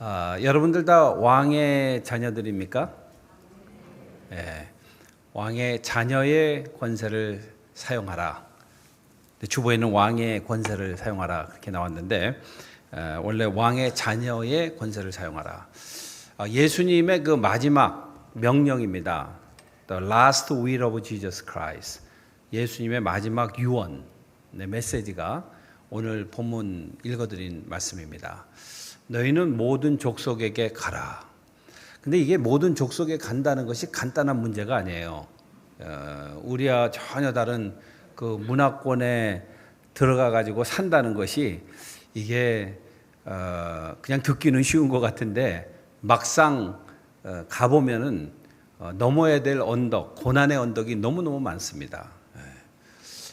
여러분들 다 왕의 자녀들입니까? 예, 왕의 자녀의 권세를 사용하라. 주보에는 왕의 권세를 사용하라 그렇게 나왔는데 원래 왕의 자녀의 권세를 사용하라. 예수님의 그 마지막 명령입니다. The last will of Jesus Christ. 예수님의 마지막 유언, 메시지가 오늘 본문 읽어드린 말씀입니다. 너희는 모든 족속에게 가라. 근데 이게 모든 족속에 간다는 것이 간단한 문제가 아니에요. 우리와 전혀 다른 그 문화권에 들어가 가지고 산다는 것이 이게 그냥 듣기는 쉬운 것 같은데 막상 가보면은 넘어야 될 언덕, 고난의 언덕이 너무너무 많습니다.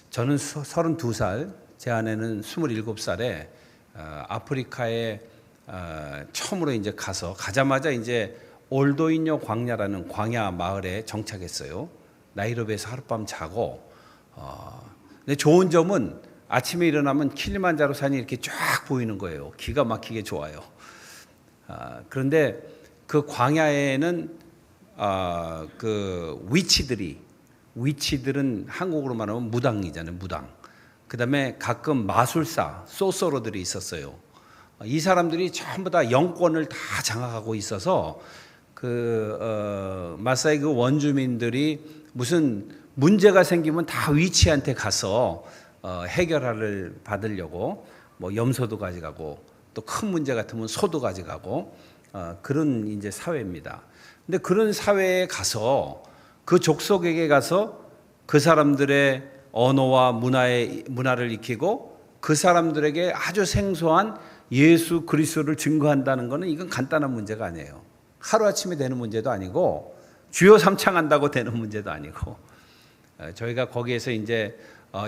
저는 32살, 제 아내는 27살에 아프리카에 처음으로 이제 가자마자 이제 올도인요 광야라는 광야 마을에 정착했어요. 나이로비에서 하룻밤 자고. 근데 좋은 점은 아침에 일어나면 킬리만자로 산이 이렇게 쫙 보이는 거예요. 기가 막히게 좋아요. 그런데 그 광야에는 그 위치들은 한국으로 말하면 무당이잖아요. 무당. 그다음에 가끔 마술사, 소서로들이 있었어요. 이 사람들이 전부 다 영권을 다 장악하고 있어서 마사이 그 원주민들이 무슨 문제가 생기면 다 위치한테 가서 해결을 받으려고 뭐 염소도 가져가고 또 큰 문제 같으면 소도 가져가고 그런 이제 사회입니다. 근데 그런 사회에 가서 그 족속에게 가서 그 사람들의 언어와 문화를 익히고 그 사람들에게 아주 생소한 예수 그리스도를 증거한다는 것은 이건 간단한 문제가 아니에요. 하루아침에 되는 문제도 아니고 주요 삼창한다고 되는 문제도 아니고 저희가 거기에서 이제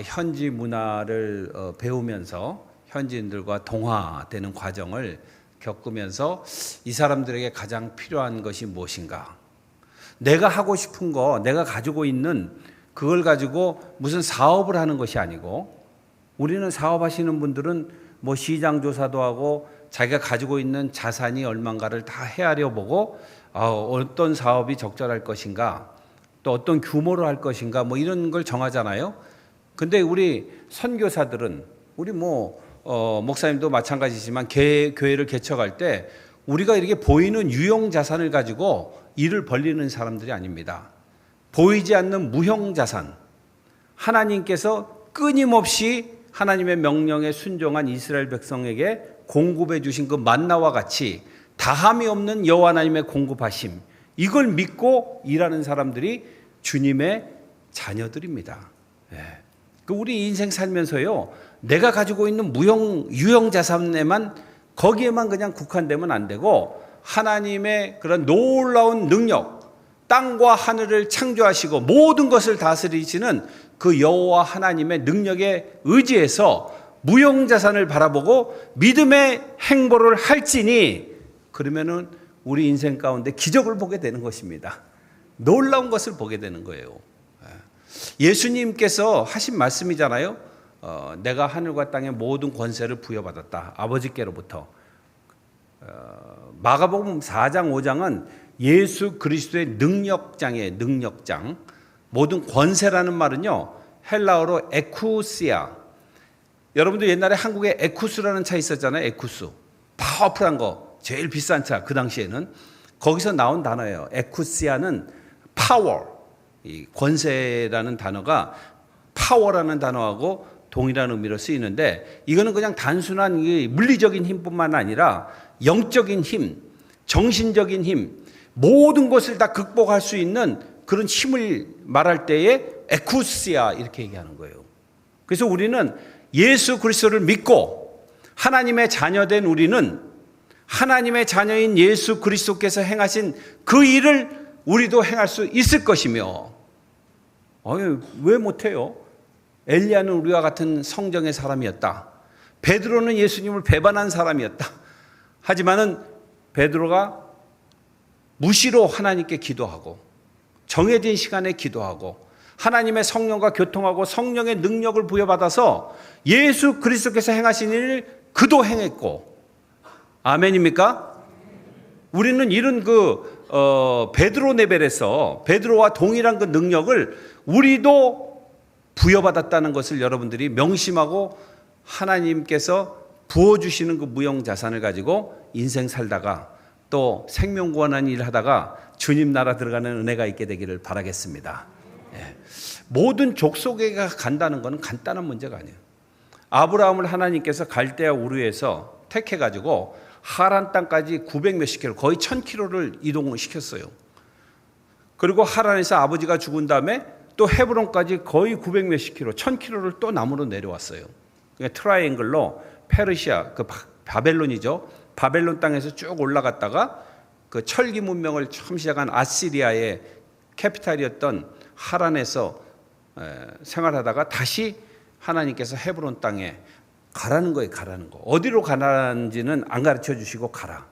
현지 문화를 배우면서 현지인들과 동화되는 과정을 겪으면서 이 사람들에게 가장 필요한 것이 무엇인가? 내가 하고 싶은 거, 내가 가지고 있는 그걸 가지고 무슨 사업을 하는 것이 아니고 우리는 사업하시는 분들은 뭐 시장 조사도 하고 자기가 가지고 있는 자산이 얼마인가를 다 헤아려 보고 어떤 사업이 적절할 것인가 또 어떤 규모로 할 것인가 뭐 이런 걸 정하잖아요. 근데 우리 선교사들은 우리 목사님도 마찬가지지만 교회를 개척할 때 우리가 이렇게 보이는 유형 자산을 가지고 일을 벌리는 사람들이 아닙니다. 보이지 않는 무형 자산, 하나님께서 끊임없이 하나님의 명령에 순종한 이스라엘 백성에게 공급해 주신 그 만나와 같이 다함이 없는 여호와 하나님의 공급하심, 이걸 믿고 일하는 사람들이 주님의 자녀들입니다. 우리 인생 살면서요, 내가 가지고 있는 유형 자산에만 거기에만 그냥 국한되면 안 되고 하나님의 그런 놀라운 능력, 땅과 하늘을 창조하시고 모든 것을 다스리시는 그 여호와 하나님의 능력에 의지해서 무형자산을 바라보고 믿음의 행보를 할지니 그러면은 우리 인생 가운데 기적을 보게 되는 것입니다. 놀라운 것을 보게 되는 거예요. 예수님께서 하신 말씀이잖아요. 내가 하늘과 땅의 모든 권세를 부여받았다. 아버지께로부터. 마가복음 4장 5장은 예수 그리스도의 능력장이에요. 능력장. 모든 권세라는 말은요, 헬라어로 에쿠시아. 여러분들 옛날에 한국에 에쿠스라는 차 있었잖아요. 에쿠스. 파워풀한 거. 제일 비싼 차. 그 당시에는. 거기서 나온 단어예요. 에쿠시아는 파워. 이 권세라는 단어가 파워라는 단어하고 동일한 의미로 쓰이는데 이거는 그냥 단순한 물리적인 힘뿐만 아니라 영적인 힘, 정신적인 힘, 모든 것을 다 극복할 수 있는 그런 힘을 말할 때에 에쿠시아 이렇게 얘기하는 거예요. 그래서 우리는 예수 그리스도를 믿고 하나님의 자녀된 우리는 하나님의 자녀인 예수 그리스도께서 행하신 그 일을 우리도 행할 수 있을 것이며 왜 못해요? 엘리야는 우리와 같은 성정의 사람이었다. 베드로는 예수님을 배반한 사람이었다. 하지만은 베드로가 무시로 하나님께 기도하고 정해진 시간에 기도하고 하나님의 성령과 교통하고 성령의 능력을 부여받아서 예수 그리스도께서 행하신 일을 그도 행했고 아멘입니까? 우리는 이런 베드로 레벨에서 베드로와 동일한 그 능력을 우리도 부여받았다는 것을 여러분들이 명심하고 하나님께서 부어주시는 그 무형 자산을 가지고 인생 살다가 또 생명 구원하는 일 하다가 주님 나라 들어가는 은혜가 있게 되기를 바라겠습니다. 예. 모든 족속에게 간다는 것은 간단한 문제가 아니에요. 아브라함을 하나님께서 갈대아 우르에서 택해가지고 하란 땅까지 900 몇십 킬로, 거의 1000킬로를 이동을 시켰어요. 그리고 하란에서 아버지가 죽은 다음에 또 헤브론까지 거의 900 몇십 킬로, 1000킬로를 또 남으로 내려왔어요. 그러니까 트라이앵글로 페르시아, 그 바벨론이죠. 바벨론 땅에서 쭉 올라갔다가 그 철기 문명을 처음 시작한 아시리아의 캐피탈이었던 하란에서 생활하다가 다시 하나님께서 헤브론 땅에 가라는 거예요. 가라는 거. 어디로 가라는지는 안 가르쳐 주시고 가라.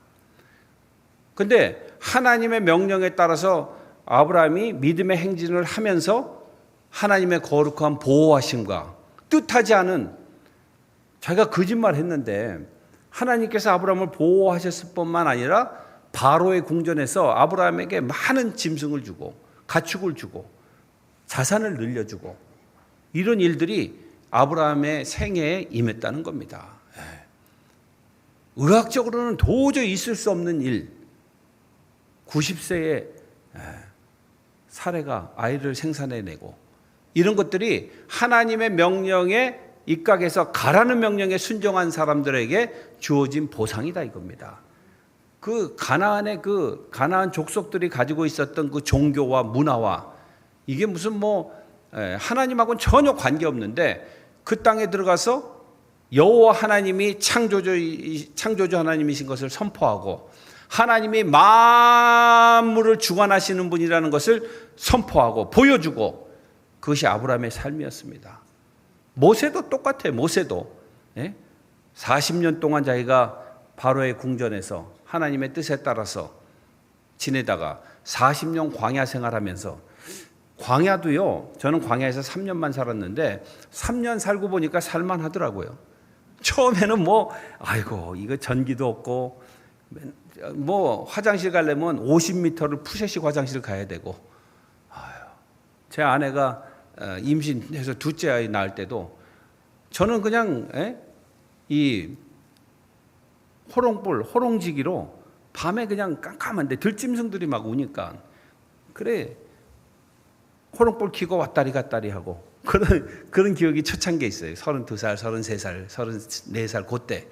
근데 하나님의 명령에 따라서 아브라함이 믿음의 행진을 하면서 하나님의 거룩한 보호하심과 뜻하지 않은, 자기가 거짓말했는데 하나님께서 아브라함을 보호하셨을 뿐만 아니라 바로의 궁전에서 아브라함에게 많은 짐승을 주고 가축을 주고 자산을 늘려주고 이런 일들이 아브라함의 생애에 임했다는 겁니다. 의학적으로는 도저히 있을 수 없는 일, 90세의 사례가 아이를 생산해내고 이런 것들이 하나님의 명령에 입각해서 가라는 명령에 순종한 사람들에게 주어진 보상이다 이겁니다. 그 가나안 족속들이 가지고 있었던 그 종교와 문화와 이게 무슨 하나님하고는 전혀 관계없는데 그 땅에 들어가서 여호와 하나님이 창조주 하나님이신 것을 선포하고 하나님이 만물을 주관하시는 분이라는 것을 선포하고 보여주고, 그것이 아브라함의 삶이었습니다. 모세도 똑같아요. 모세도 40년 동안 자기가 바로의 궁전에서 하나님의 뜻에 따라서 지내다가 40년 광야 생활하면서, 광야도요, 저는 광야에서 3년만 살았는데 3년 살고 보니까 살만하더라고요. 처음에는 아이고 이거 전기도 없고 화장실 가려면 50m를 푸세식 화장실 가야 되고, 제 아내가 임신해서 둘째 아이 낳을 때도 저는 그냥 이 호롱지기로 밤에 그냥 깜깜한데 들짐승들이 막 우니까 그래 호롱불 켜고 왔다리 갔다리 하고 그런 기억이 초창기에 있어요. 32살, 33살, 34살 그때.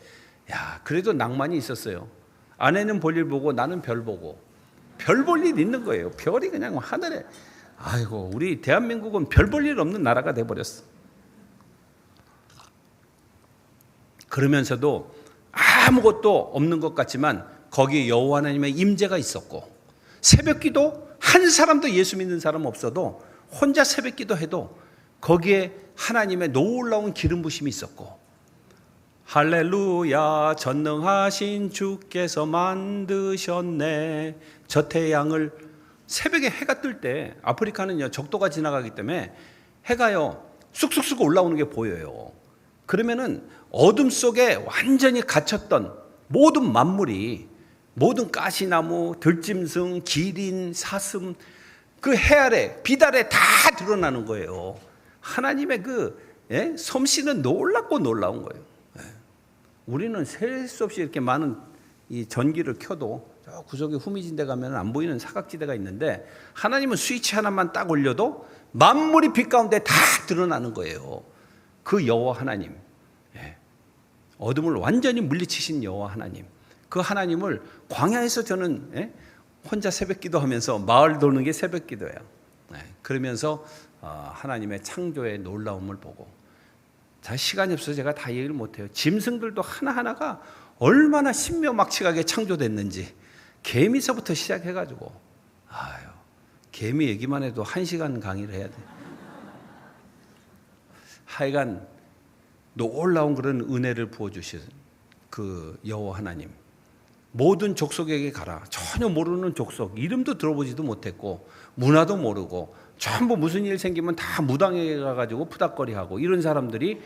야, 그래도 낭만이 있었어요. 아내는 볼일 보고 나는 별 보고. 별 볼 일 있는 거예요. 별이 그냥 하늘에. 아이고, 우리 대한민국은 별 볼 일 없는 나라가 돼버렸어. 그러면서도 아무것도 없는 것 같지만 거기에 여호와 하나님의 임재가 있었고, 새벽기도 한 사람도 예수 믿는 사람 없어도 혼자 새벽기도 해도 거기에 하나님의 놀라운 기름 부심이 있었고, 할렐루야 전능하신 주께서 만드셨네. 저 태양을 새벽에 해가 뜰 때, 아프리카는요 적도가 지나가기 때문에 해가요 쑥쑥쑥 올라오는 게 보여요. 그러면은 어둠 속에 완전히 갇혔던 모든 만물이, 모든 가시나무, 들짐승, 기린, 사슴, 그 해 아래, 빛 아래 다 드러나는 거예요. 하나님의 솜씨는 놀랍고 놀라운 거예요. 우리는 셀 수 없이 이렇게 많은 이 전기를 켜도 저 구석에 후미진 데 가면 안 보이는 사각지대가 있는데, 하나님은 스위치 하나만 딱 올려도 만물이 빛 가운데 다 드러나는 거예요. 그 여호와 하나님, 어둠을 완전히 물리치신 여호와 하나님, 그 하나님을 광야에서 저는 혼자 새벽 기도하면서, 마을 도는 게 새벽 기도예요. 그러면서 하나님의 창조의 놀라움을 보고, 자, 시간이 없어서 제가 다 얘기를 못해요. 짐승들도 하나하나가 얼마나 신묘막측하게 창조됐는지, 개미서부터 시작해가지고, 개미 얘기만 해도 1시간 강의를 해야 돼. 하여간 놀라운 그런 은혜를 부어주신 그 여호와 하나님, 모든 족속에게 가라. 전혀 모르는 족속, 이름도 들어보지도 못했고 문화도 모르고 전부 무슨 일 생기면 다 무당에 가가지고 푸닥거리하고 이런 사람들이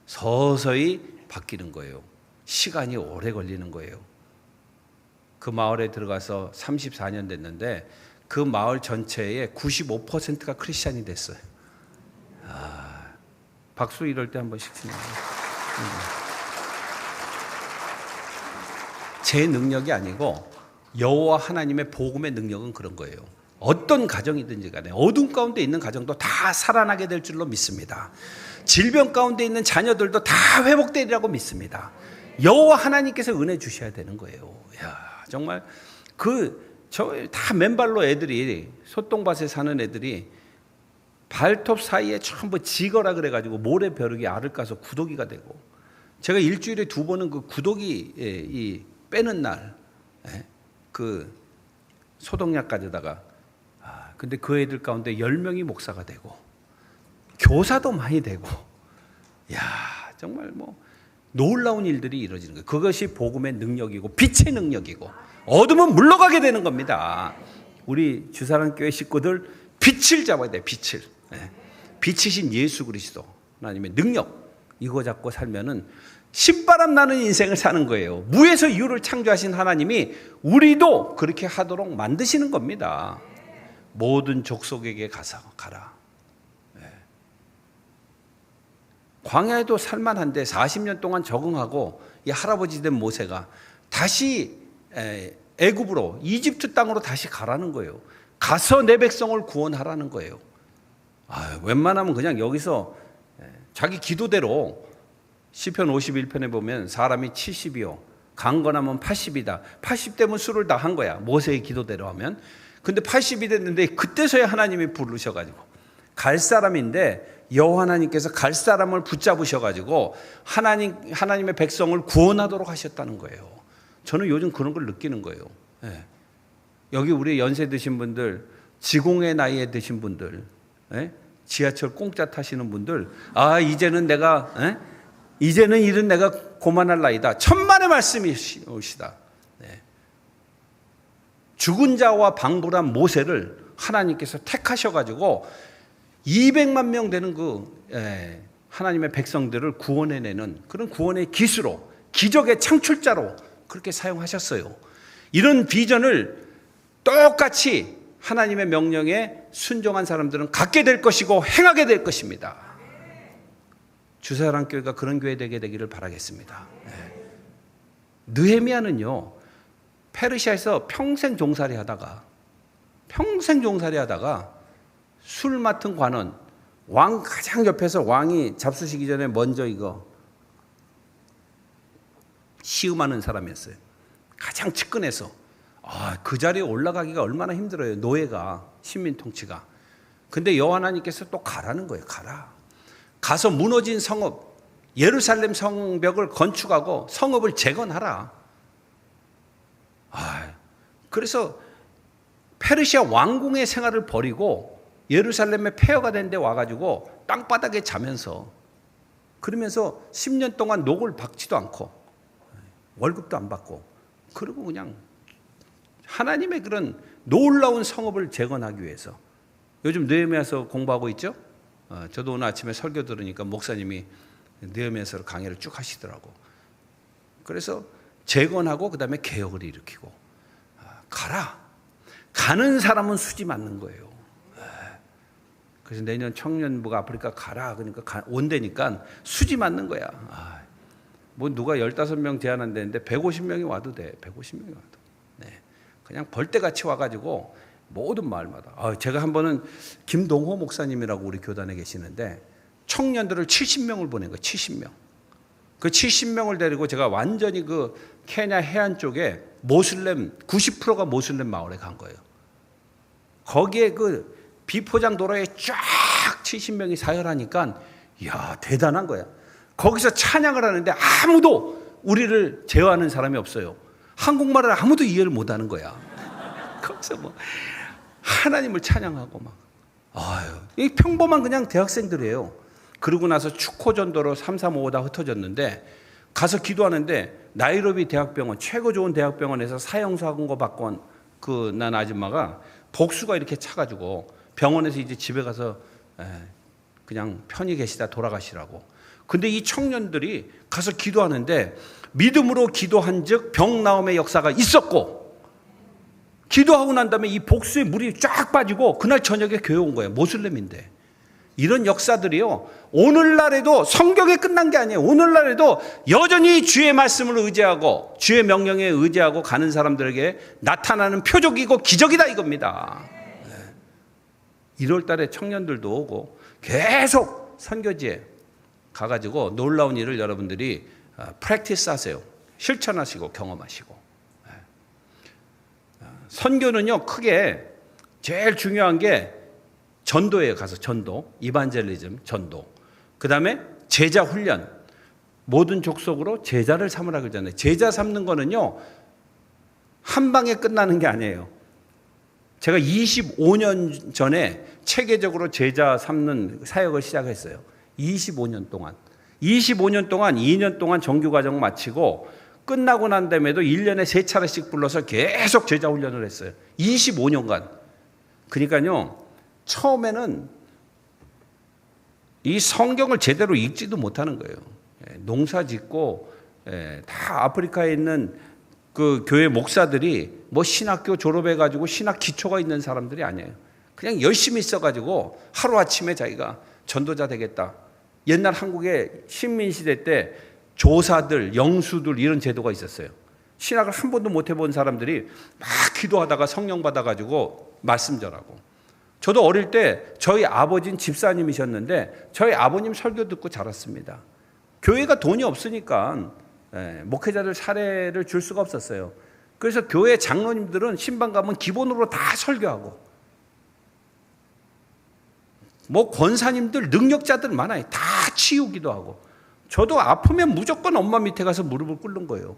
서서히 바뀌는 거예요. 시간이 오래 걸리는 거예요. 그 마을에 들어가서 34년 됐는데 그 마을 전체의 95%가 크리스찬이 됐어요. 박수 이럴 때 한 번씩 치는 거예요. 제 능력이 아니고 여호와 하나님의 복음의 능력은 그런 거예요. 어떤 가정이든지 간에 어둠 가운데 있는 가정도 다 살아나게 될 줄로 믿습니다. 질병 가운데 있는 자녀들도 다 회복되리라고 믿습니다. 여호와 하나님께서 은혜 주셔야 되는 거예요. 야, 정말 다 맨발로 애들이 소똥밭에 사는 애들이 발톱 사이에 전부 지거라 그래가지고 모래벼룩이 알을 까서 구더기가 되고, 제가 일주일에 2번은 그 구더기 빼는 날 그 소독약 가져다가 근데 그 애들 가운데 10명이 목사가 되고 교사도 많이 되고, 야 정말 뭐 놀라운 일들이 이루어지는 거예요. 그것이 복음의 능력이고 빛의 능력이고, 어둠은 물러가게 되는 겁니다. 우리 주사랑교회 식구들 빛을 잡아야 돼요. 빛을. 빛이신 예수 그리스도 하나님의 능력, 이거 잡고 살면은 신바람 나는 인생을 사는 거예요. 무에서 유를 창조하신 하나님이 우리도 그렇게 하도록 만드시는 겁니다. 모든 족속에게 가라. 광야에도 살만한데 40년 동안 적응하고 이 할아버지 된 모세가 다시 애굽으로, 이집트 땅으로 다시 가라는 거예요. 가서 내 백성을 구원하라는 거예요. 웬만하면 그냥 여기서 자기 기도대로, 시편 51편에 보면 사람이 70이요 강건하면 80이다. 80되면 술을 다 한 거야, 모세의 기도대로 하면. 근데 80이 됐는데 그때서야 하나님이 부르셔가지고, 갈 사람인데 여호와 하나님께서 갈 사람을 붙잡으셔가지고 하나님의 백성을 구원하도록 하셨다는 거예요. 저는 요즘 그런 걸 느끼는 거예요. 여기 우리 연세 드신 분들, 지공의 나이에 드신 분들, 지하철 공짜 타시는 분들, 이제는 일은 내가 고만할 나이다. 천만의 말씀이시다. 죽은 자와 방불한 모세를 하나님께서 택하셔가지고 200만 명 되는 하나님의 백성들을 구원해내는 그런 구원의 기수로, 기적의 창출자로 그렇게 사용하셨어요. 이런 비전을 똑같이 하나님의 명령에 순종한 사람들은 갖게 될 것이고 행하게 될 것입니다. 주사랑교회가 그런 교회 되기를 바라겠습니다. 느헤미야는요, 페르시아에서 평생 종살이 하다가 술 맡은 관원, 왕 가장 옆에서 왕이 잡수시기 전에 먼저 이거 시음하는 사람이었어요. 가장 측근에서. 그 자리에 올라가기가 얼마나 힘들어요, 노예가, 식민 통치가. 근데 여호와 하나님께서 또 가라는 거예요. 가서 무너진 성읍, 예루살렘 성벽을 건축하고 성읍을 재건하라. 그래서 페르시아 왕궁의 생활을 버리고 예루살렘의 폐허가 된 데 와가지고 땅바닥에 자면서, 그러면서 10년 동안 녹을 박지도 않고 월급도 안 받고, 그리고 그냥 하나님의 그런 놀라운 성읍을 재건하기 위해서. 요즘 느헤미야서 공부하고 있죠? 저도 오늘 아침에 설교 들으니까 목사님이 느헤미야서를 강의를 쭉 하시더라고. 그래서 재건하고 그 다음에 개혁을 일으키고, 가는 사람은 수지 맞는 거예요. 그래서 내년 청년부가 아프리카 가라 그러니까 온다니까 수지 맞는 거야. 뭐 누가 15명 제안한다는데 150명이 와도 돼. 150명이 와도. 그냥 벌떼같이 와가지고 모든 마을마다. 제가 한 번은 김동호 목사님이라고 우리 교단에 계시는데 청년들을 70명을 보낸 거예요. 70명. 그 70명을 데리고 제가 완전히 그 케냐 해안 쪽에 모슬렘 90%가 모슬렘 마을에 간 거예요. 거기에 그 비포장 도로에 쫙 70명이 사열하니까 이야 대단한 거야. 거기서 찬양을 하는데 아무도 우리를 제어하는 사람이 없어요. 한국말을 아무도 이해를 못하는 거야. 거기서 뭐 하나님을 찬양하고 막. 이 평범한 그냥 대학생들이에요. 그러고 나서 축호전도로 335 다 흩어졌는데 가서 기도하는데 나이로비 대학병원, 최고 좋은 대학병원에서 사형선고 받고 온 난 아줌마가 복수가 이렇게 차가지고 병원에서 이제 집에 가서 그냥 편히 계시다 돌아가시라고. 근데 이 청년들이 가서 기도하는데 믿음으로 기도한 즉 병 나음의 역사가 있었고, 기도하고 난 다음에 이 복수에 물이 쫙 빠지고 그날 저녁에 교회 온 거예요. 모슬렘인데. 이런 역사들이요, 오늘날에도 성경에 끝난 게 아니에요. 오늘날에도 여전히 주의 말씀을 의지하고 주의 명령에 의지하고 가는 사람들에게 나타나는 표적이고 기적이다 이겁니다. 1월 달에 청년들도 오고 계속 선교지에 가가지고 놀라운 일을 여러분들이 프랙티스 하세요. 실천하시고 경험하시고. 선교는요, 크게 제일 중요한 게 전도예요. 가서 전도, 이반젤리즘, 전도. 그 다음에 제자 훈련. 모든 족속으로 제자를 삼으라 그러잖아요. 제자 삼는 거는요, 한 방에 끝나는 게 아니에요. 제가 25년 전에 체계적으로 제자 삼는 사역을 시작했어요. 25년 동안. 25년 동안 2년 동안 정규과정 마치고 끝나고 난 다음에도 1년에 3차례씩 불러서 계속 제자 훈련을 했어요. 25년간. 그러니까요, 처음에는 이 성경을 제대로 읽지도 못하는 거예요. 농사 짓고, 다 아프리카에 있는 그 교회 목사들이 뭐 신학교 졸업해가지고 신학 기초가 있는 사람들이 아니에요. 그냥 열심히 있어가지고 하루아침에 자기가 전도자 되겠다. 옛날 한국의 식민시대 때 조사들, 영수들 이런 제도가 있었어요. 신학을 한 번도 못 해본 사람들이 막 기도하다가 성령 받아가지고 말씀 전하고. 저도 어릴 때 저희 아버지는 집사님이셨는데 저희 아버님 설교 듣고 자랐습니다. 교회가 돈이 없으니까 목회자들 사례를 줄 수가 없었어요. 그래서 교회 장로님들은 신방 가면 기본으로 다 설교하고, 뭐 권사님들 능력자들 많아요. 다 치유기도 하고. 저도 아프면 무조건 엄마 밑에 가서 무릎을 꿇는 거예요.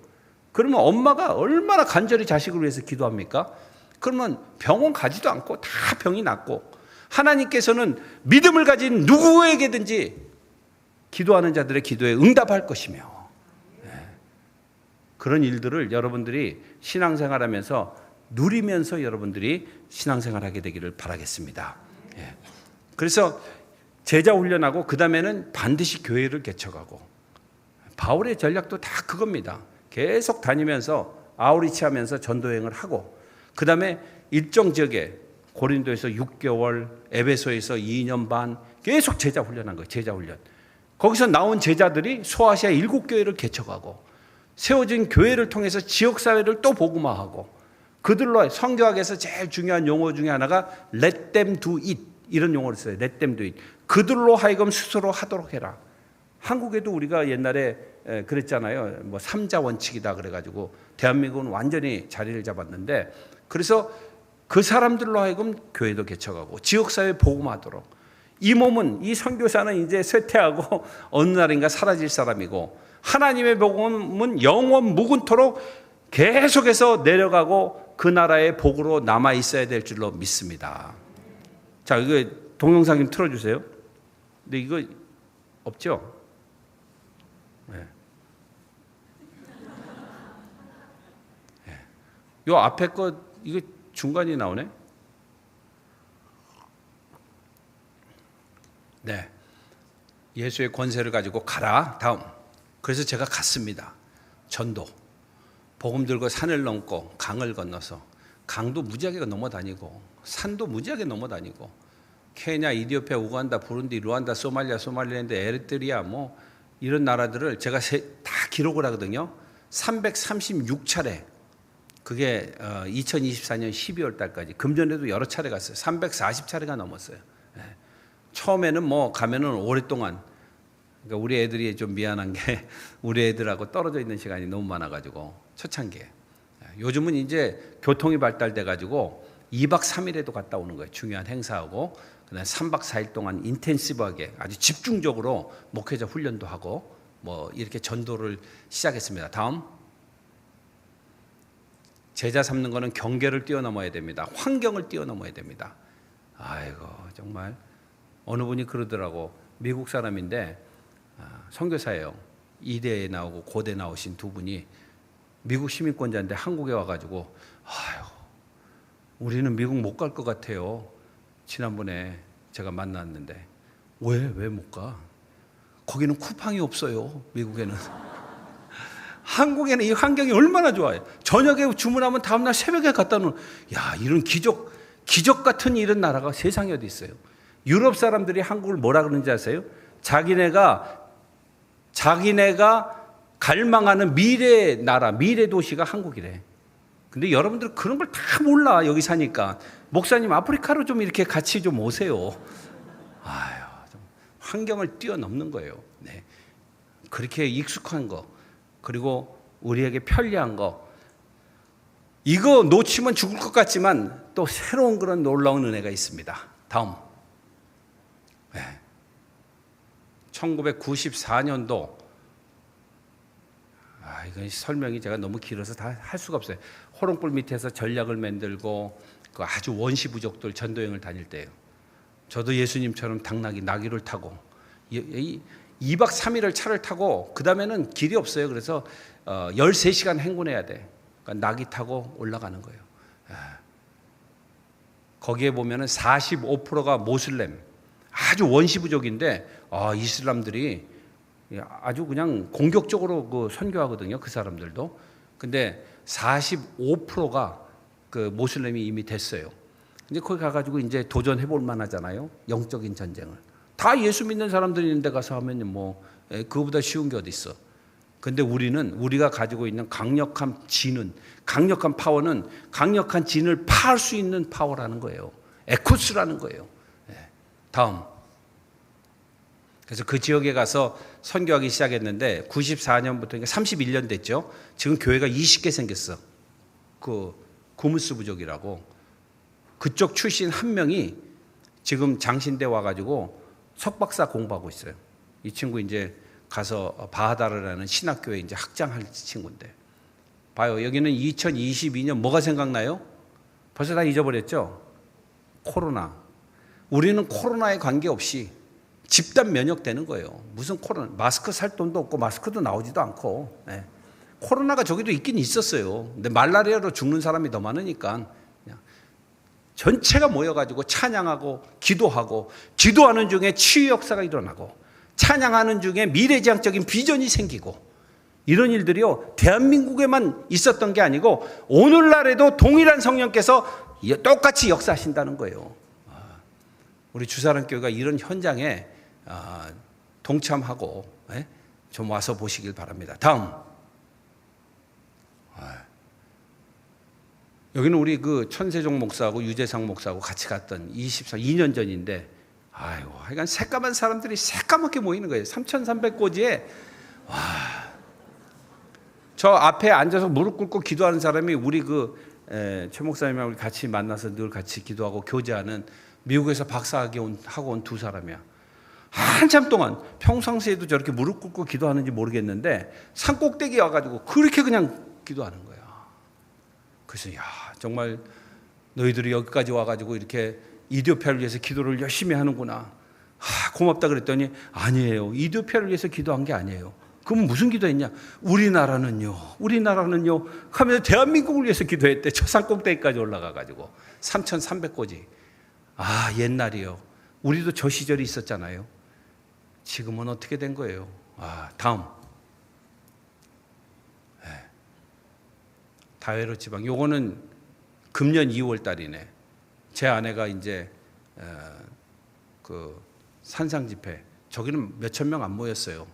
그러면 엄마가 얼마나 간절히 자식을 위해서 기도합니까? 그러면 병원 가지도 않고 다 병이 낫고, 하나님께서는 믿음을 가진 누구에게든지 기도하는 자들의 기도에 응답할 것이며, 그런 일들을 여러분들이 신앙생활하면서 누리면서 여러분들이 신앙생활하게 되기를 바라겠습니다. 그래서 제자 훈련하고 그 다음에는 반드시 교회를 개척하고, 바울의 전략도 다 그겁니다. 계속 다니면서 아우리치 하면서 전도여행을 하고, 그 다음에 일정 지역에 고린도에서 6개월, 에베소에서 2년 반 계속 제자 훈련한 거예요. 제자 훈련. 거기서 나온 제자들이 소아시아 7교회를 개척하고, 세워진 교회를 통해서 지역사회를 또 복음화하고, 그들로 성경학에서 제일 중요한 용어 중에 하나가 let them do it, 이런 용어를 써요. let them do it. 그들로 하여금 스스로 하도록 해라. 한국에도 우리가 옛날에 그랬잖아요. 뭐 3자 원칙이다 그래가지고 대한민국은 완전히 자리를 잡았는데, 그래서 그 사람들로 하여금 교회도 개척하고 지역사회 복음하도록. 이 몸은, 이 선교사는 이제 쇠퇴하고 어느 날인가 사라질 사람이고, 하나님의 복음은 영원 무궁토록 계속해서 내려가고 그 나라의 복으로 남아 있어야 될 줄로 믿습니다. 자, 이거 동영상 좀 틀어주세요. 근데 이거 없죠? 네. 요 앞에 거 이거 중간이 나오네. 네. 예수의 권세를 가지고 가라. 다음. 그래서 제가 갔습니다. 전도. 복음 들고 산을 넘고 강을 건너서, 강도 무지하게 넘어다니고 산도 무지하게 넘어다니고, 케냐, 이디오피아, 우간다, 부룬디, 루안다, 소말리아, 소말리랜드, 에리트리아 뭐 이런 나라들을 제가 다 기록을 하거든요. 336차례. 그게 2024년 12월 달까지. 금전에도 여러 차례 갔어요. 340차례가 넘었어요. 처음에는 뭐 가면은 오랫동안, 그러니까 우리 애들이 좀 미안한 게 우리 애들하고 떨어져 있는 시간이 너무 많아가지고 초창기에. 요즘은 이제 교통이 발달돼가지고 2박 3일에도 갔다 오는 거예요. 중요한 행사하고. 그다음에 3박 4일 동안 인텐시브하게 아주 집중적으로 목회자 훈련도 하고 뭐 이렇게 전도를 시작했습니다. 다음. 제자 삼는 거는 경계를 뛰어넘어야 됩니다. 환경을 뛰어넘어야 됩니다. 아이고 정말 어느 분이 그러더라고. 미국 사람인데 선교사예요. 이대에 나오고 고대 나오신 두 분이 미국 시민권자인데 한국에 와가지고 아유 우리는 미국 못 갈 것 같아요. 지난번에 제가 만났는데 왜 못 가? 거기는 쿠팡이 없어요. 미국에는. 한국에는 이 환경이 얼마나 좋아요. 저녁에 주문하면 다음날 새벽에 갖다 놓은, 야, 이런 기적 같은 이런 나라가 세상에 어디 있어요. 유럽 사람들이 한국을 뭐라 그러는지 아세요? 자기네가 갈망하는 미래 나라, 미래 도시가 한국이래. 근데 여러분들 그런 걸 다 몰라. 여기 사니까. 목사님 아프리카로 좀 이렇게 같이 좀 오세요. 아유, 좀 환경을 뛰어넘는 거예요. 네. 그렇게 익숙한 거, 그리고 우리에게 편리한 거, 이거 놓치면 죽을 것 같지만 또 새로운 그런 놀라운 은혜가 있습니다. 다음. 네. 1994년도, 이건 설명이 제가 너무 길어서 다 할 수가 없어요. 호롱불 밑에서 전략을 만들고 그 아주 원시 부족들 전도여행을 다닐 때예요. 저도 예수님처럼 당나귀, 나귀를 타고 2박 3일을 차를 타고 그 다음에는 길이 없어요. 그래서 13시간 행군해야 돼. 그러니까 나귀 타고 올라가는 거예요. 거기에 보면은 45%가 모슬렘, 아주 원시 부족인데 이슬람들이 아주 그냥 공격적으로 그 선교하거든요. 그 사람들도. 근데 45%가 그 모슬렘이 이미 됐어요. 근데 거기 가가지고 이제 도전해 볼 만하잖아요. 영적인 전쟁을. 다 예수 믿는 사람들이 있는 데 가서 하면 뭐 그거보다 쉬운 게 어디 있어. 근데 우리가 가지고 있는 강력한 진은, 강력한 파워는 강력한 진을 파할 수 있는 파워라는 거예요. 에쿠스라는 거예요. 다음. 그래서 그 지역에 가서 선교하기 시작했는데 94년부터 그러니까 31년 됐죠. 지금 교회가 20개 생겼어. 그 구무스 부족이라고. 그쪽 출신 한 명이 지금 장신대 와가지고 석박사 공부하고 있어요. 이 친구 이제 가서 바하다르라는 신학교에 이제 학장할 친구인데. 봐요. 여기는 2022년 뭐가 생각나요? 벌써 다 잊어버렸죠? 코로나. 우리는 코로나에 관계없이 집단 면역되는 거예요. 무슨 코로나, 마스크 살 돈도 없고 마스크도 나오지도 않고. 네. 코로나가 저기도 있긴 있었어요. 근데 말라리아로 죽는 사람이 더 많으니까 그냥 전체가 모여가지고 찬양하고 기도하고, 기도하는 중에 치유 역사가 일어나고, 찬양하는 중에 미래지향적인 비전이 생기고, 이런 일들이요 대한민국에만 있었던 게 아니고 오늘날에도 동일한 성령께서 똑같이 역사하신다는 거예요. 우리 주사랑교회가 이런 현장에 동참하고 좀 와서 보시길 바랍니다. 다음. 여기는 우리 그 천세종 목사하고 유재상 목사하고 같이 갔던 2년 전인데, 하여간 새까만 사람들이 새까맣게 모이는 거예요. 3,300고지에. 저 앞에 앉아서 무릎 꿇고 기도하는 사람이 우리 최 목사님하고 우리 같이 만나서 늘 같이 기도하고 교제하는 미국에서 박사학위 하고 온 두 사람이야. 한참 동안 평상시에도 저렇게 무릎 꿇고 기도하는지 모르겠는데 산꼭대기에 와가지고 그렇게 그냥 기도하는 거야. 그래서 정말 너희들이 여기까지 와가지고 이렇게 이디오피아를 위해서 기도를 열심히 하는구나. 고맙다 그랬더니 아니에요. 이디오피아를 위해서 기도한 게 아니에요. 그럼 무슨 기도했냐? 우리나라는요 하면서 대한민국을 위해서 기도했대. 저 산꼭대기까지 올라가가지고 3,300고지. 옛날이요. 우리도 저 시절이 있었잖아요. 지금은 어떻게 된 거예요? 다음. 다회로 지방. 요거는 금년 2월 달이네. 제 아내가 이제 그 산상 집회. 저기는 몇천 명 안 모였어요.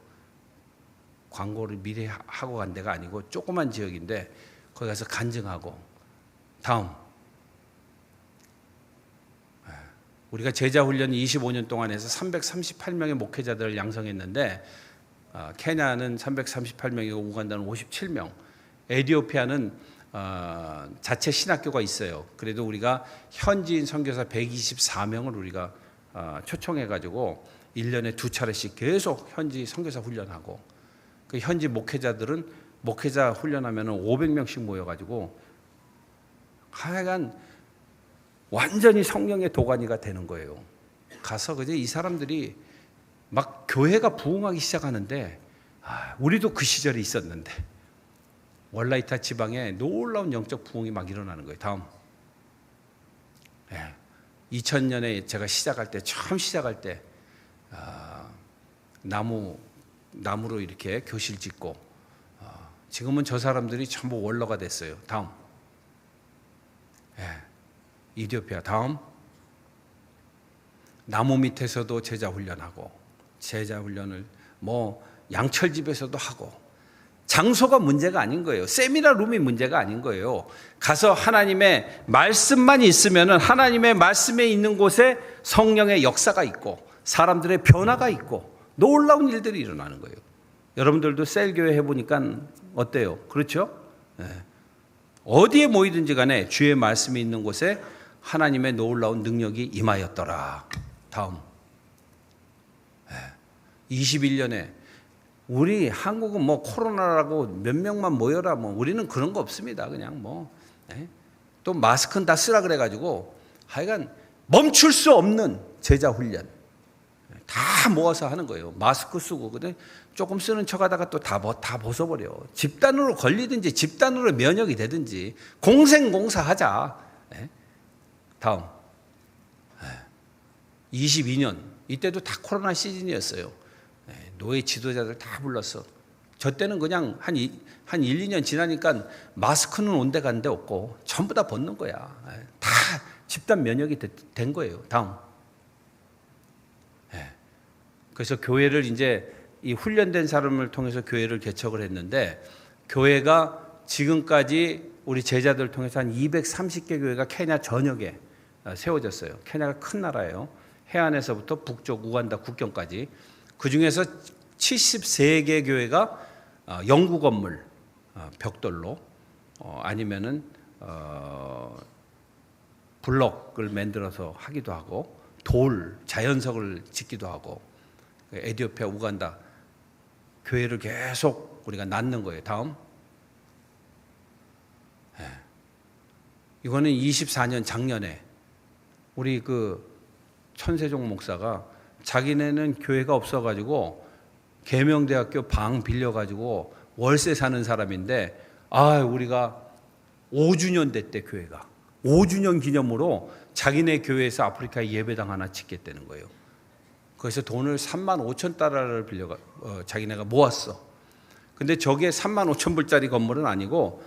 광고를 미리 하고 간 데가 아니고 조그만 지역인데 거기 가서 간증하고. 다음. 우리가 제자훈련 25년 동안 해서 338명의 목회자들을 양성했는데 케냐는 338명이고 우간다는 57명, 에티오피아는 자체 신학교가 있어요. 그래도 우리가 현지인 선교사 124명을 우리가 초청해가지고 1년에 2차례씩 계속 현지 선교사 훈련하고, 그 현지 목회자들은 목회자 훈련하면 500명씩 모여가지고 하여간 완전히 성령의 도가니가 되는 거예요. 가서 그제 이 사람들이 막 교회가 부흥하기 시작하는데, 우리도 그 시절이 있었는데 월라이타 지방에 놀라운 영적 부흥이 막 일어나는 거예요. 다음. 2000년에 제가 처음 시작할 때 나무로 이렇게 교실 짓고 지금은 저 사람들이 전부 원로가 됐어요. 다음. 이디오피아. 다음. 나무 밑에서도 제자 훈련하고, 제자 훈련을 뭐 양철집에서도 하고. 장소가 문제가 아닌 거예요. 세미나 룸이 문제가 아닌 거예요. 가서 하나님의 말씀만 있으면은 하나님의 말씀에 있는 곳에 성령의 역사가 있고 사람들의 변화가 있고 놀라운 일들이 일어나는 거예요. 여러분들도 셀교회 해보니까 어때요? 그렇죠? 어디에 모이든지 간에 주의 말씀이 있는 곳에 하나님의 놀라운 능력이 임하였더라. 다음. 21년에 우리 한국은 뭐 코로나라고 몇 명만 모여라 뭐 우리는 그런 거 없습니다. 그냥 뭐 또 마스크는 다 쓰라 그래가지고 하여간 멈출 수 없는 제자 훈련 다 모아서 하는 거예요. 마스크 쓰고 근데 조금 쓰는 척하다가 또 다 벗어버려. 집단으로 걸리든지 집단으로 면역이 되든지 공생공사하자. 다음. 22년 이때도 다 코로나 시즌이었어요. 노예 지도자들 다 불렀어. 저 때는 그냥 한 1, 2년 지나니까 마스크는 온데간데 없고 전부 다 벗는 거야. 다 집단 면역이 된 거예요. 다음. 그래서 교회를 이제 이 훈련된 사람을 통해서 교회를 개척을 했는데 교회가 지금까지 우리 제자들을 통해서 한 230개 교회가 케냐 전역에 세워졌어요. 케냐가 큰 나라예요. 해안에서부터 북쪽 우간다 국경까지. 그 중에서 73개 교회가 영구 건물 벽돌로 아니면은 블럭을 만들어서 하기도 하고 돌 자연석을 짓기도 하고 에티오피아 우간다 교회를 계속 우리가 낳는 거예요. 다음. 이거는 24년 작년에 우리 그 천세종 목사가 자기네는 교회가 없어가지고 계명대학교 방 빌려가지고 월세 사는 사람인데 우리가 5주년 됐대. 교회가 5주년 기념으로 자기네 교회에서 아프리카 예배당 하나 짓겠다는 거예요. 그래서 돈을 35,000달러를 빌려가 자기네가 모았어. 근데 저게 35,000불짜리 건물은 아니고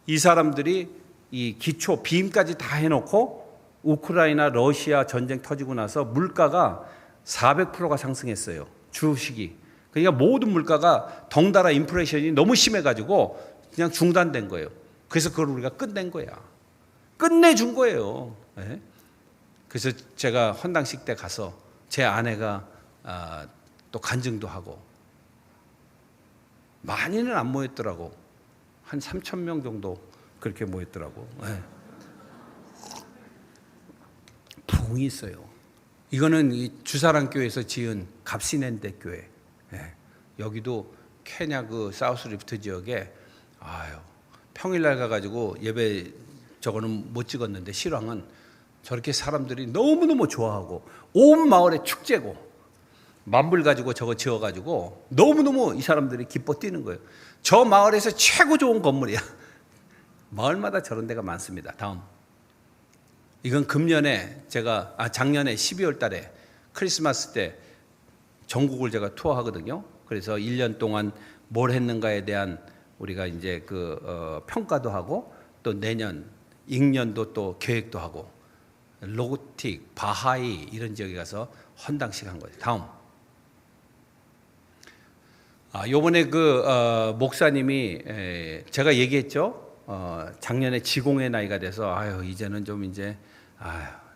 이 사람들이 이 기초 비임까지 다 해놓고 우크라이나 러시아 전쟁 터지고 나서 물가가 400%가 상승했어요. 주식이. 그러니까 모든 물가가 덩달아 인플레이션이 너무 심해가지고 그냥 중단된 거예요. 그래서 그걸 우리가 끝낸 거야. 끝내준 거예요. 그래서 제가 헌당식 때 가서 제 아내가 또 간증도 하고 많이는 안 모였더라고. 한 3,000명 정도 그렇게 모였더라고. 부흥이 있어요. 이거는 이 주사랑 교회에서 지은 갑시넨데 교회. 여기도 케냐 그 사우스 리프트 지역에 평일날 가가지고 예배 저거는 못 찍었는데 실황은 저렇게 사람들이 너무너무 좋아하고 온 마을에 축제고 만불 가지고 저거 지어가지고 너무너무 이 사람들이 기뻐 뛰는 거예요. 저 마을에서 최고 좋은 건물이야. 마을마다 저런 데가 많습니다. 다음. 이건 금년에 제가 작년에 12월 달에 크리스마스 때 전국을 제가 투어하거든요. 그래서 1년 동안 뭘 했는가에 대한 우리가 이제 평가도 하고 또 내년 익년도 또 계획도 하고 로고틱, 바하이 이런 지역에 가서 헌당식 한 거예요. 다음. 요번에 목사님이 제가 얘기했죠. 작년에 지공의 나이가 돼서 이제는 좀 이제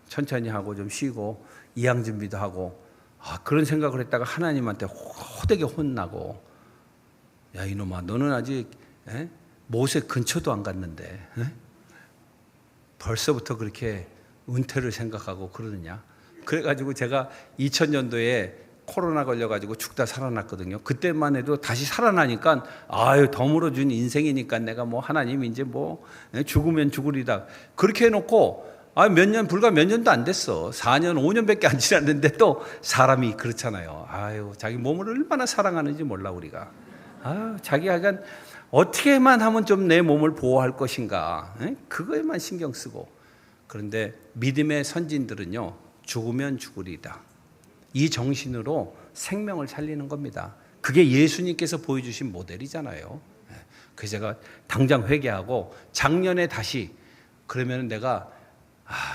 천천히 하고 좀 쉬고 이양 준비도 하고 그런 생각을 했다가 하나님한테 호되게 혼나고 야 이놈아 너는 아직 모세 근처도 안 갔는데 벌써부터 그렇게 은퇴를 생각하고 그러느냐. 그래가지고 제가 2000년도에 코로나 걸려가지고 죽다 살아났거든요. 그때만 해도 다시 살아나니까 덤으로 준 인생이니까 내가 뭐 하나님 이제 뭐 죽으면 죽으리다 그렇게 해놓고 불과 몇 년도 안 됐어. 4년 5년밖에 안 지났는데 또 사람이 그렇잖아요. 자기 몸을 얼마나 사랑하는지 몰라 우리가. 자기가 약간 어떻게만 하면 좀 내 몸을 보호할 것인가 그거에만 신경 쓰고. 그런데 믿음의 선진들은요 죽으면 죽으리다 이 정신으로 생명을 살리는 겁니다. 그게 예수님께서 보여주신 모델이잖아요. 그래서 제가 당장 회개하고 작년에 다시 그러면 내가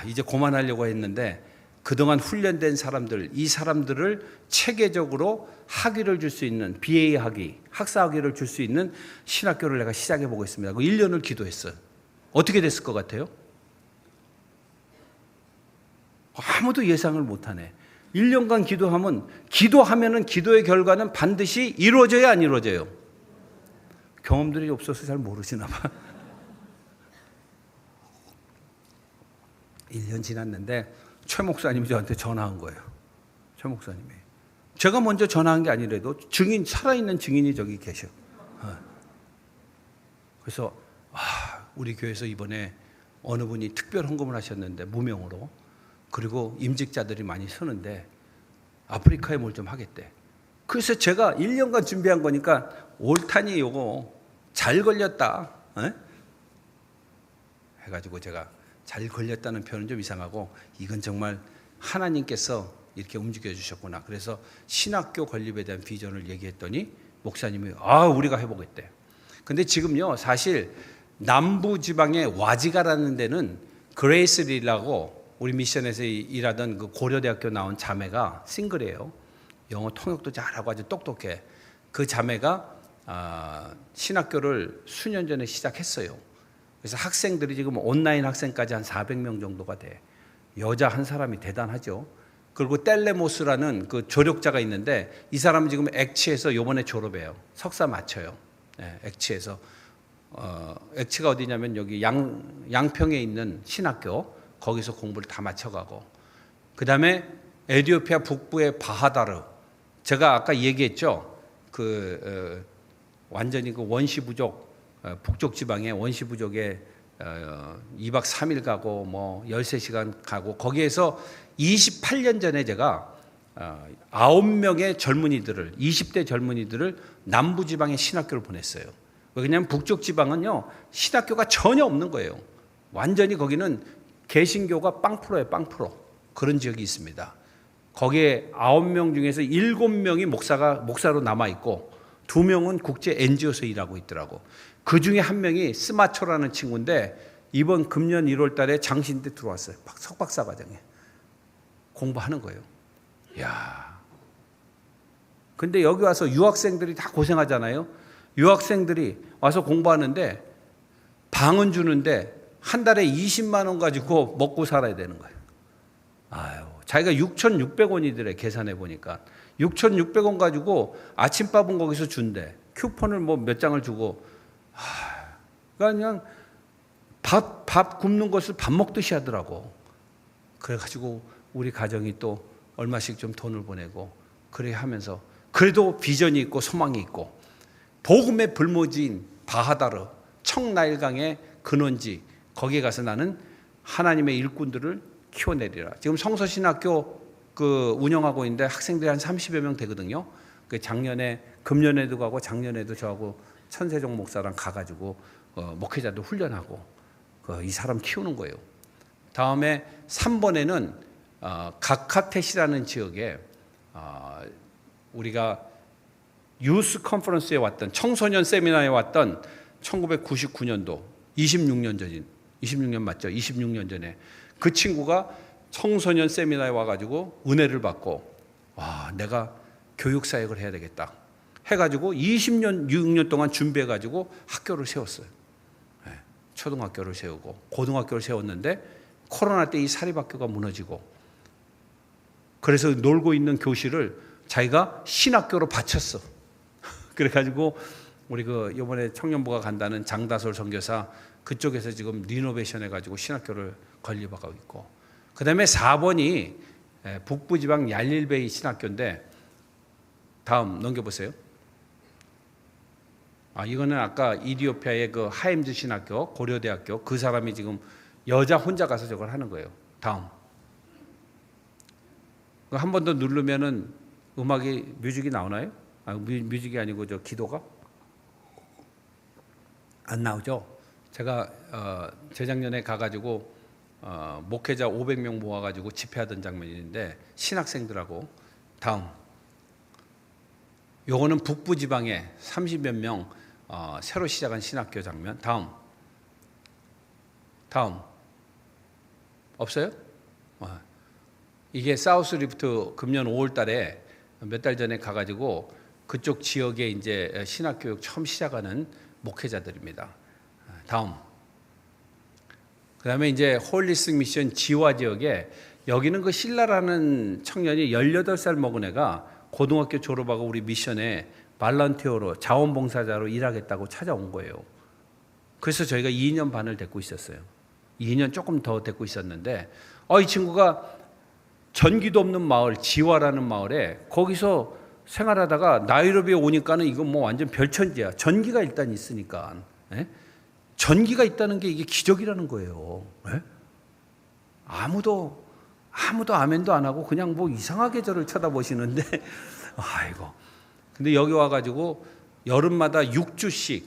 이제 그만하려고 했는데 그동안 훈련된 사람들, 이 사람들을 체계적으로 학위를 줄 수 있는 BA 학위, 학사 학위를 줄 수 있는 신학교를 내가 시작해 보겠습니다. 그 1년을 기도했어요. 어떻게 됐을 것 같아요? 아무도 예상을 못하네. 1년간 기도하면은 기도의 결과는 반드시 이루어져야 안 이루어져요? 경험들이 없어서 잘 모르시나 봐. 1년 지났는데 최 목사님이 저한테 전화한 거예요. 최 목사님이. 제가 먼저 전화한 게 아니라도 살아있는 증인이 저기 계셔. 그래서 우리 교회에서 이번에 어느 분이 특별 헌금을 하셨는데 무명으로, 그리고 임직자들이 많이 서는데 아프리카에 뭘 좀 하겠대. 그래서 제가 1년간 준비한 거니까 옳다니 요거 잘 걸렸다 해가지고, 제가 잘 걸렸다는 표현은 좀 이상하고 이건 정말 하나님께서 이렇게 움직여 주셨구나. 그래서 신학교 건립에 대한 비전을 얘기했더니 목사님이 우리가 해보겠대. 근데 지금요, 사실 남부 지방의 와지가라는 데는 그레이스리라고 우리 미션에서 일하던 그 고려대학교 나온 자매가 싱글이에요. 영어 통역도 잘하고 아주 똑똑해. 그 자매가 신학교를 수년 전에 시작했어요. 그래서 학생들이 지금 온라인 학생까지 한 400명 정도가 돼. 여자 한 사람이 대단하죠. 그리고 텔레모스라는 그 조력자가 있는데 이 사람은 지금 액치에서 이번에 졸업해요. 석사 마쳐요. 네, 액치에서. 액치가 어디냐면 여기 양평에 있는 신학교, 거기서 공부를 다 마쳐가고, 그 다음에 에티오피아 북부의 바하다르, 제가 아까 얘기했죠. 완전히 그 원시부족, 북쪽 지방의 원시부족에 2박 3일 가고 뭐 13시간 가고, 거기에서 28년 전에 제가 9명의 젊은이들을, 20대 젊은이들을 남부지방의 신학교를 보냈어요. 왜냐하면 북쪽 지방은요, 신학교가 전혀 없는 거예요. 완전히 거기는 개신교가 빵프로예요, 빵프로. 그런 지역이 있습니다. 거기에 9명 중에서 7명이 목사로 남아있고 2명은 국제 NGO에서 일하고 있더라고. 그 중에 한 명이 스마초라는 친구인데 이번 금년 1월 달에 장신대 들어왔어요. 석박사 과정에. 공부하는 거예요. 이야. 근데 여기 와서 유학생들이 다 고생하잖아요. 유학생들이 와서 공부하는데 방은 주는데 한 달에 20만 원 가지고 먹고 살아야 되는 거예요. 자기가 6,600원이더래, 계산해 보니까. 6,600원 가지고 아침밥은 거기서 준대. 쿠폰을 뭐 몇 장을 주고. 그냥 밥 굽는 것을 밥 먹듯이 하더라고. 그래가지고 우리 가정이 또 얼마씩 좀 돈을 보내고, 그래 하면서 그래도 비전이 있고 소망이 있고, 복음의 불모지인 바하다르, 청나일강의 근원지, 거기에 가서 나는 하나님의 일꾼들을 키워내리라. 지금 성서신학교 운영하고 있는데 학생들이 한 30여 명 되거든요. 금년에도 가고 작년에도 저하고 천세종 목사랑 가가지고 목회자도 훈련하고 이 사람 키우는 거예요. 다음에 3번에는 가카테시라는 지역에 우리가 유스 컨퍼런스에 왔던, 청소년 세미나에 왔던 1999년도 26년 맞죠? 26년 전에 그 친구가 청소년 세미나에 와가지고 은혜를 받고, 내가 교육 사역을 해야 되겠다 해가지고 26년 동안 준비해가지고 학교를 세웠어요. 초등학교를 세우고 고등학교를 세웠는데 코로나 때 이 사립학교가 무너지고, 그래서 놀고 있는 교실을 자기가 신학교로 바쳤어. 그래가지고 우리 이번에 청년부가 간다는 장다솔 선교사 그쪽에서 지금 리노베이션 해가지고 신학교를 건립하고 있고, 그 다음에 4번이 북부지방 얄릴베이 신학교인데, 다음 넘겨보세요. 이거는 아까 이디오피아의 그 하임즈 신학교, 고려대학교, 그 사람이 지금 여자 혼자 가서 저걸 하는 거예요. 다음. 한 번 더 누르면은 뮤직이 나오나요? 뮤직이 아니고 기도가? 안 나오죠? 제가 재작년에 가가지고 목회자 500명 모아가지고 집회하던 장면인데, 신학생들하고. 다음. 요거는 북부 지방에 30몇 명 새로 시작한 신학교 장면. 다음 없어요? 이게 사우스 리프트 금년 5월 달에 몇 달 전에 가가지고 그쪽 지역에 이제 신학교육 처음 시작하는 목회자들입니다. 다음. 그 다음에 이제 홀리스틱 미션 지화 지역에 여기는 그 신라라는 청년이 18살 먹은 애가 고등학교 졸업하고 우리 미션에 발런티어로 자원봉사자로 일하겠다고 찾아온 거예요. 그래서 저희가 2년 반을 데리고 있었어요. 2년 조금 더 데리고 있었는데 이 친구가 전기도 없는 마을 지화라는 마을에 거기서 생활하다가 나이로비에 오니까는 이건 뭐 완전 별천지야. 전기가 일단 있으니까. 예? 전기가 있다는 게 이게 기적이라는 거예요. 예? 아무도 아멘도 안 하고 그냥 뭐 이상하게 저를 쳐다보시는데 아이고. 근데 여기 와가지고 여름마다 6주씩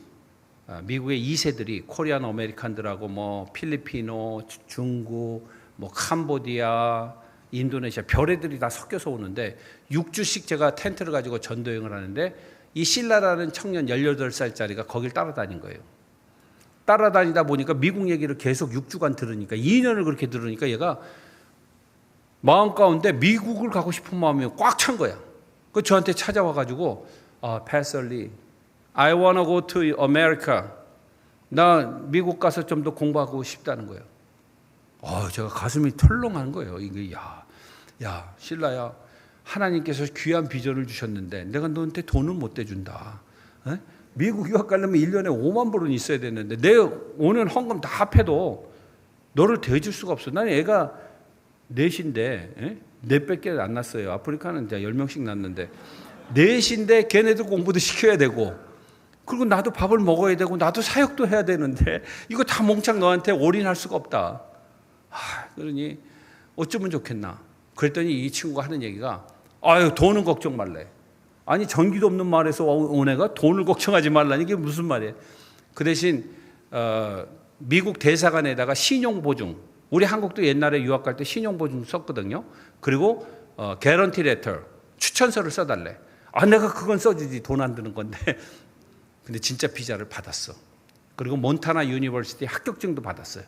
미국의 2세들이 코리안 아메리칸들하고 뭐 필리피노, 중국, 뭐 캄보디아, 인도네시아 별애들이 다 섞여서 오는데 6주씩 제가 텐트를 가지고 전도여행을 하는데 이 실라라는 청년 18살짜리가 거길 따라다닌 거예요. 따라다니다 보니까 미국 얘기를 계속 6주간 들으니까 2년을 그렇게 들으니까 얘가 마음 가운데 미국을 가고 싶은 마음이 꽉 찬 거야. 그 저한테 찾아와가지고 Pastor Lee, I wanna go to America. 나 미국 가서 좀 더 공부하고 싶다는 거예요. 제가 가슴이 털렁한 거예요. 이게 야, 신라야, 하나님께서 귀한 비전을 주셨는데 내가 너한테 돈을 못 대준다. 에? 미국 유학 가려면 1년에 5만 불은 있어야 되는데 내 오는 헌금 다 합해도 너를 대줄 수가 없어. 나는 애가 넷인데 넷밖에 안 났어요. 아프리카는 이제 10명씩 났는데 넷인데 걔네들 공부도 시켜야 되고 그리고 나도 밥을 먹어야 되고 나도 사역도 해야 되는데 이거 다 몽창 너한테 올인할 수가 없다. 그러니 어쩌면 좋겠나. 그랬더니 이 친구가 하는 얘기가 돈은 걱정 말래. 아니 전기도 없는 마을에서 온 애가 돈을 걱정하지 말라니 이게 무슨 말이에요. 그 대신 미국 대사관에다가 신용보증, 우리 한국도 옛날에 유학 갈 때 신용보증 썼거든요. 그리고 개런티 레터, 추천서를 써달래. 내가 그건 써주지, 돈 안 드는 건데. 근데 진짜 비자를 받았어. 그리고 몬타나 유니버시티 합격증도 받았어요.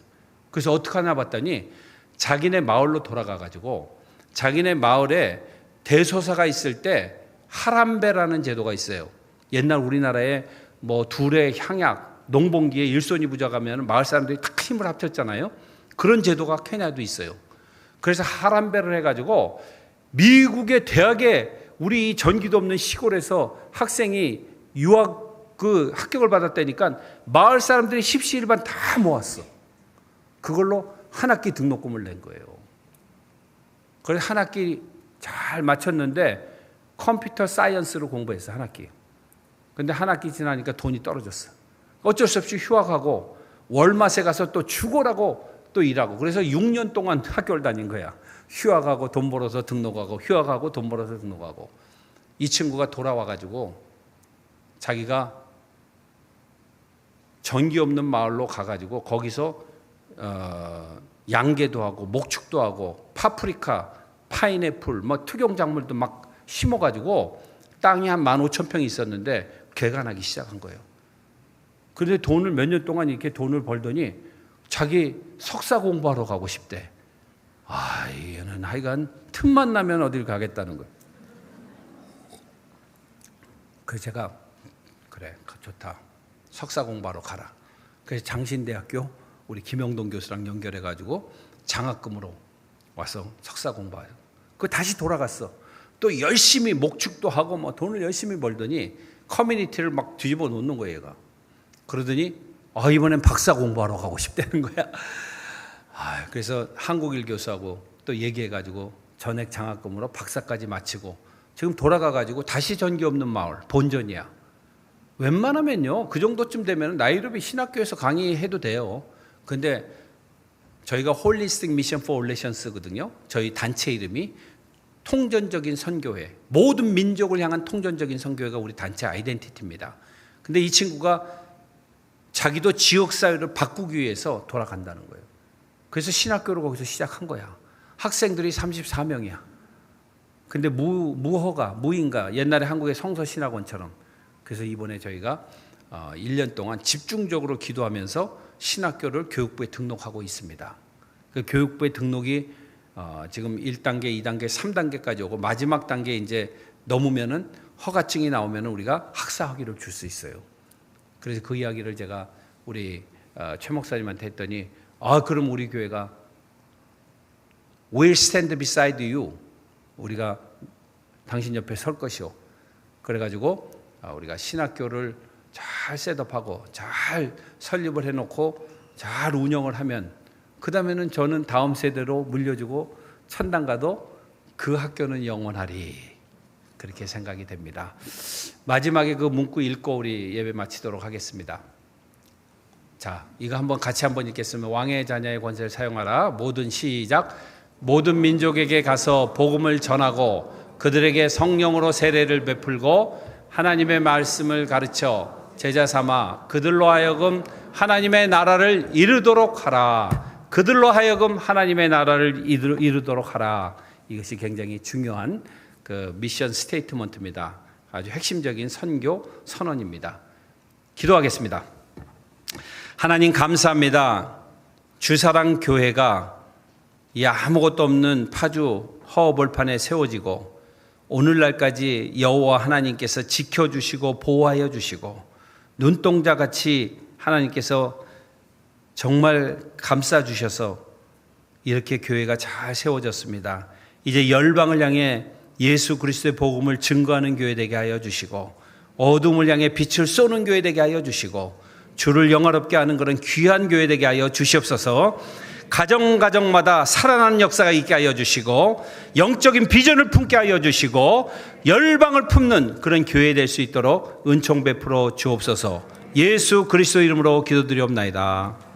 그래서 어떻게 하나 봤더니 자기네 마을로 돌아가가지고 자기네 마을에 대소사가 있을 때 하람베라는 제도가 있어요. 옛날 우리나라에 뭐 둘의 향약, 농번기에 일손이 부족하면 마을 사람들이 다 힘을 합쳤잖아요. 그런 제도가 케냐도 있어요. 그래서 하람베를 해가지고 미국의 대학에 우리 전기도 없는 시골에서 학생이 유학 합격을 받았다니까 마을 사람들이 십시일반 다 모았어. 그걸로 한 학기 등록금을 낸 거예요. 그래서 한 학기 잘 마쳤는데 컴퓨터 사이언스를 공부했어, 한 학기. 근데 한 학기 지나니까 돈이 떨어졌어. 어쩔 수 없이 휴학하고 월마트에 가서 또 죽어라고 또 일하고. 그래서 6년 동안 학교를 다닌 거야. 휴학하고 돈 벌어서 등록하고 휴학하고 돈 벌어서 등록하고. 이 친구가 돌아와가지고 자기가 전기 없는 마을로 가가지고 거기서 양계도 하고 목축도 하고 파프리카, 파인애플, 뭐 특용작물도 막 심어가지고 땅이 한 15,000평이 있었는데 개간하기 시작한 거예요. 그런데 돈을 몇 년 동안 이렇게 돈을 벌더니 자기 석사 공부하러 가고 싶대. 얘는 하여간 틈만 나면 어딜 가겠다는 거예요. 그래서 제가 그래, 좋다. 석사 공부하러 가라. 그래서 장신대학교 우리 김영동 교수랑 연결해가지고 장학금으로 와서 석사 공부해요. 그 다시 돌아갔어. 또 열심히 목축도 하고 뭐 돈을 열심히 벌더니 커뮤니티를 막 뒤집어 놓는 거예요, 얘가. 그러더니 이번엔 박사 공부하러 가고 싶다는 거야. 그래서 한국일 교수하고 또 얘기해가지고 전액 장학금으로 박사까지 마치고 지금 돌아가가지고 다시 전기 없는 마을 본전이야. 웬만하면요 그 정도쯤 되면 나이로비 신학교에서 강의해도 돼요. 근데 저희가 홀리스틱 미션 포 올레션스거든요. 저희 단체 이름이 통전적인 선교회, 모든 민족을 향한 통전적인 선교회가 우리 단체 아이덴티티입니다. 근데 이 친구가 자기도 지역사회를 바꾸기 위해서 돌아간다는 거예요. 그래서 신학교를 거기서 시작한 거야. 학생들이 34명이야. 근데 무인가 옛날에 한국의 성서신학원처럼. 그래서 이번에 저희가 1년 동안 집중적으로 기도하면서 신학교를 교육부에 등록하고 있습니다. 그 교육부에 등록이 지금 1단계, 2단계, 3단계까지 오고 마지막 단계 이제 넘으면은 허가증이 나오면은 우리가 학사 학위를 줄 수 있어요. 그래서 그 이야기를 제가 우리 최 목사님한테 했더니 그럼 우리 교회가 We'll stand beside you. 우리가 당신 옆에 설 것이요. 그래가지고 우리가 신학교를 잘 셋업하고 잘 설립을 해놓고 잘 운영을 하면 그 다음에는 저는 다음 세대로 물려주고 천당 가도 그 학교는 영원하리. 그렇게 생각이 됩니다. 마지막에 그 문구 읽고 우리 예배 마치도록 하겠습니다. 자, 이거 한번 같이 한번 읽겠습니다. 왕의 자녀의 권세를 사용하라. 모든 시작. 모든 민족에게 가서 복음을 전하고 그들에게 성령으로 세례를 베풀고 하나님의 말씀을 가르쳐 제자 삼아 그들로 하여금 하나님의 나라를 이루도록 하라. 그들로 하여금 하나님의 나라를 이루도록 하라. 이것이 굉장히 중요한 그 미션 스테이트먼트입니다. 아주 핵심적인 선교 선언입니다. 기도하겠습니다. 하나님 감사합니다. 주사랑 교회가 이 아무것도 없는 파주 허허벌판에 세워지고 오늘날까지 여호와 하나님께서 지켜주시고 보호하여 주시고 눈동자같이 하나님께서 정말 감싸주셔서 이렇게 교회가 잘 세워졌습니다. 이제 열방을 향해 예수 그리스도의 복음을 증거하는 교회 되게 하여 주시고 어둠을 향해 빛을 쏘는 교회 되게 하여 주시고 주를 영화롭게 하는 그런 귀한 교회 되게 하여 주시옵소서. 가정마다 살아나는 역사가 있게 하여 주시고 영적인 비전을 품게 하여 주시고 열방을 품는 그런 교회 될 수 있도록 은총 베풀어 주옵소서. 예수 그리스도 이름으로 기도드리옵나이다.